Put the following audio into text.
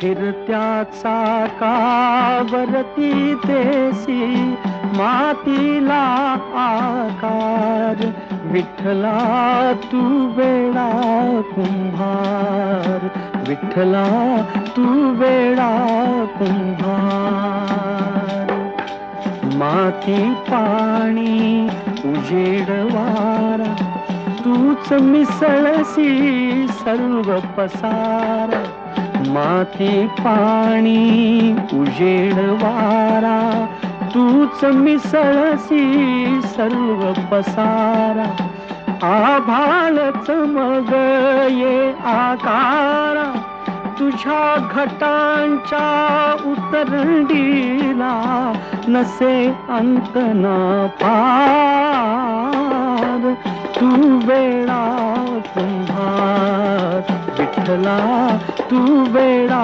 फिरत्या चाकावरती देसी मातीला आकार. विठ्ठला तू वेडा कुंभार, विठ्ठला तू वेडा कुंभार. माती पाणी उजेड वारा तूच मिसळसी सर्व पसारा. माती पाणी उजेड वारा तूच मिसळसी सर्व पसारा. आभाळच मग ये आकारा तुझ्या घटांच्या उतरंडीला नसे अंत ना पार. तू वेडा कुंभार, विठ्ठला तू वेडा